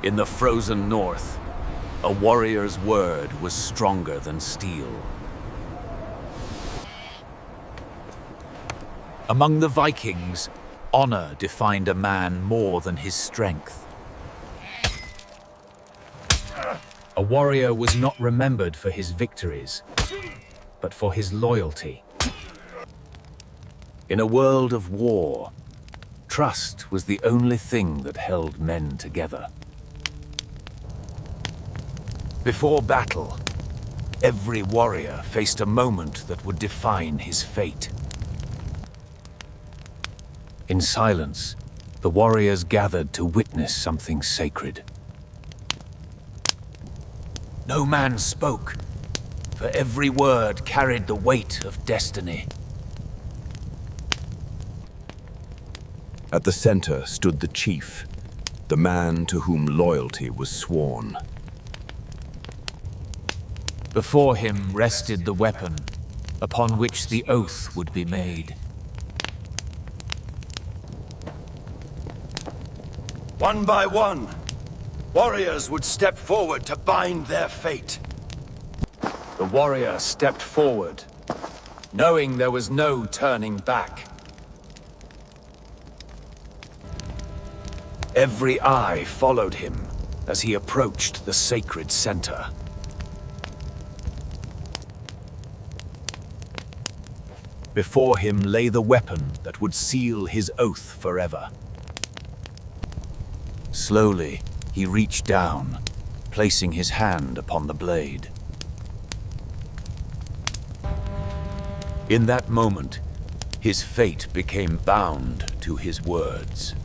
In the frozen north, a warrior's word was stronger than steel. Among the Vikings, honor defined a man more than his strength. A warrior was not remembered for his victories, but for his loyalty. In a world of war, trust was the only thing that held men together. Before battle, every warrior faced a moment that would define his fate. In silence, the warriors gathered to witness something sacred. No man spoke, for every word carried the weight of destiny. At the center stood the chief, the man to whom loyalty was sworn. Before him rested the weapon, upon which the oath would be made. One by one, warriors would step forward to bind their fate. The warrior stepped forward, knowing there was no turning back. Every eye followed him as he approached the sacred center. Before him lay the weapon that would seal his oath forever. Slowly, he reached down, placing his hand upon the blade. In that moment, his fate became bound to his words.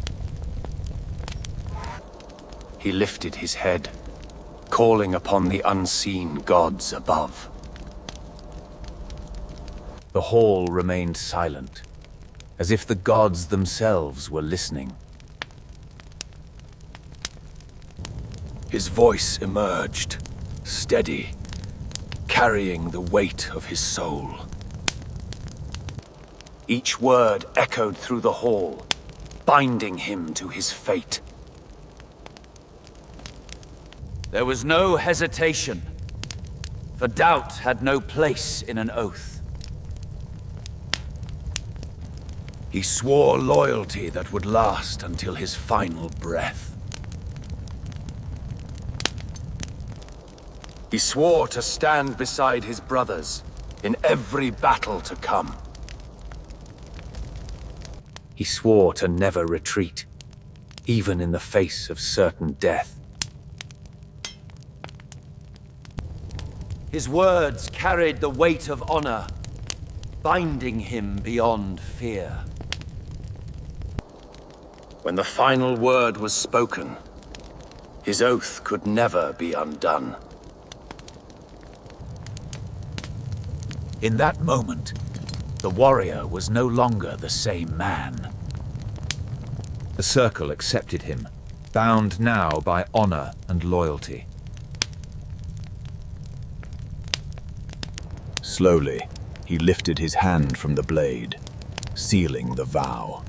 He lifted his head, calling upon the unseen gods above. The hall remained silent, as if the gods themselves were listening. His voice emerged, steady, carrying the weight of his soul. Each word echoed through the hall, binding him to his fate. There was no hesitation, for doubt had no place in an oath. He swore loyalty that would last until his final breath. He swore to stand beside his brothers in every battle to come. He swore to never retreat, even in the face of certain death. His words carried the weight of honor, binding him beyond fear. When the final word was spoken, his oath could never be undone. In that moment, the warrior was no longer the same man. The circle accepted him, bound now by honor and loyalty. Slowly, he lifted his hand from the blade, sealing the vow.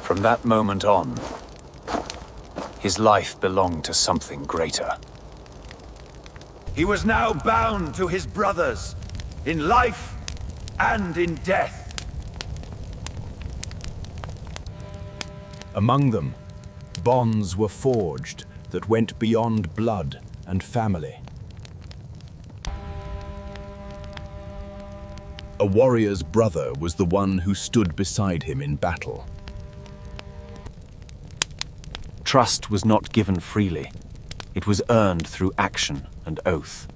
From that moment on, his life belonged to something greater. He was now bound to his brothers, in life and in death. Among them, bonds were forged that went beyond blood and family. A warrior's brother was the one who stood beside him in battle. Trust was not given freely. It was earned through action and oath.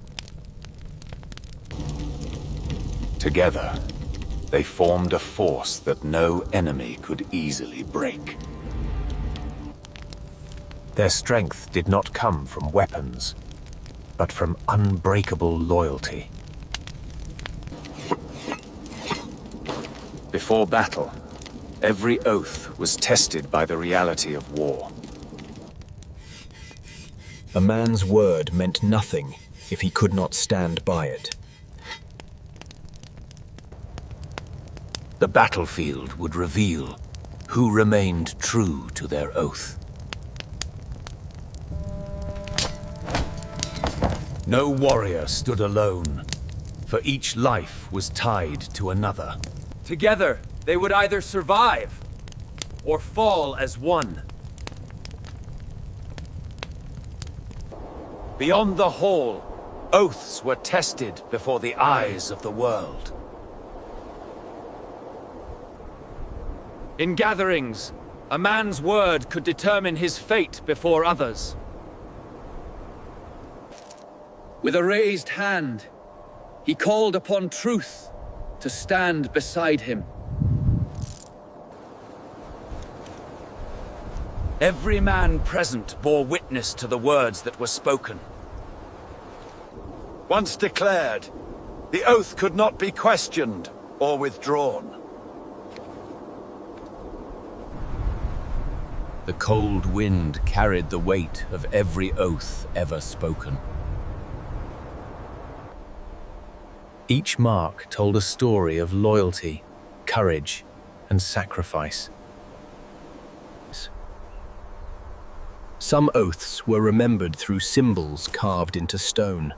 Together, they formed a force that no enemy could easily break. Their strength did not come from weapons, but from unbreakable loyalty. Before battle, every oath was tested by the reality of war. A man's word meant nothing if he could not stand by it. The battlefield would reveal who remained true to their oath. No warrior stood alone, for each life was tied to another. Together, they would either survive or fall as one. Beyond the hall, oaths were tested before the eyes of the world. In gatherings, a man's word could determine his fate before others. With a raised hand, he called upon truth to stand beside him. Every man present bore witness to the words that were spoken. Once declared, the oath could not be questioned or withdrawn. The cold wind carried the weight of every oath ever spoken. Each mark told a story of loyalty, courage, and sacrifice. Some oaths were remembered through symbols carved into stone.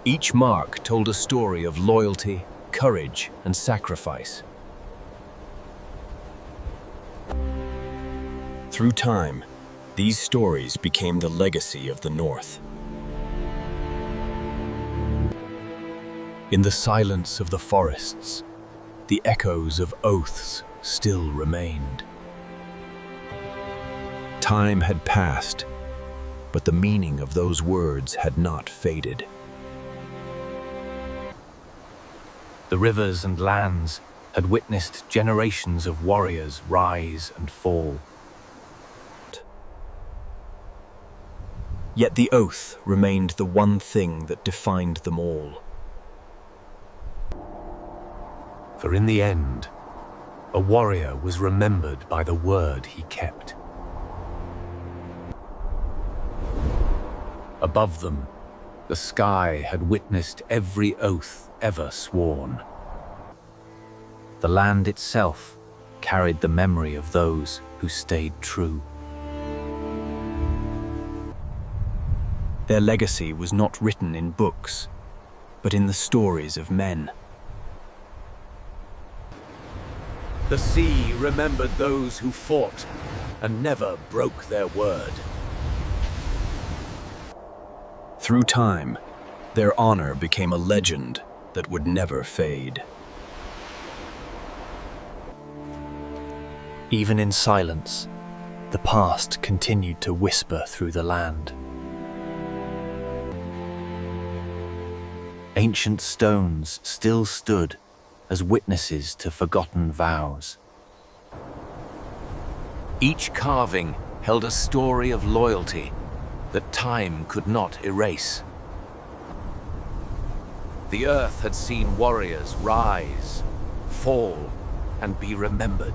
Each mark told a story of loyalty, courage, and sacrifice. Through time, these stories became the legacy of the North. In the silence of the forests, the echoes of oaths still remained. Time had passed, but the meaning of those words had not faded. The rivers and lands had witnessed generations of warriors rise and fall. Yet the oath remained the one thing that defined them all. For in the end, a warrior was remembered by the word he kept. Above them, the sky had witnessed every oath ever sworn. The land itself carried the memory of those who stayed true. Their legacy was not written in books, but in the stories of men. The sea remembered those who fought and never broke their word. Through time, their honor became a legend that would never fade. Even in silence, the past continued to whisper through the land. Ancient stones still stood as witnesses to forgotten vows. Each carving held a story of loyalty that time could not erase. The earth had seen warriors rise, fall, and be remembered.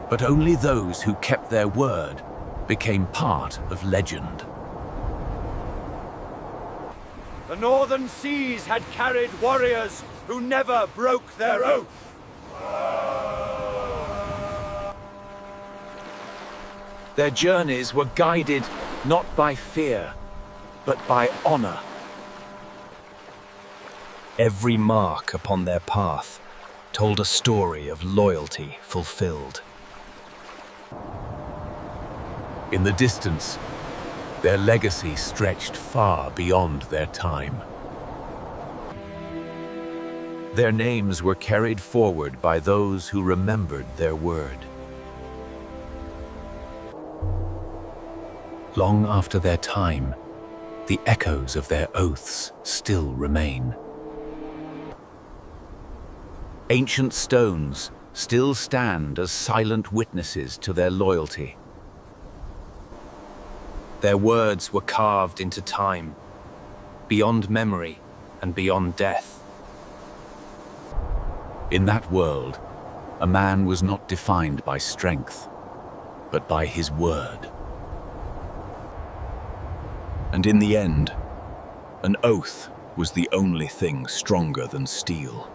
But only those who kept their word became part of legend. The northern seas had carried warriors who never broke their oath. Their journeys were guided not by fear, but by honor. Every mark upon their path told a story of loyalty fulfilled. In the distance, their legacy stretched far beyond their time. Their names were carried forward by those who remembered their word. Long after their time, the echoes of their oaths still remain. Ancient stones still stand as silent witnesses to their loyalty. Their words were carved into time, beyond memory and beyond death. In that world, a man was not defined by strength, but by his word. And in the end, an oath was the only thing stronger than steel.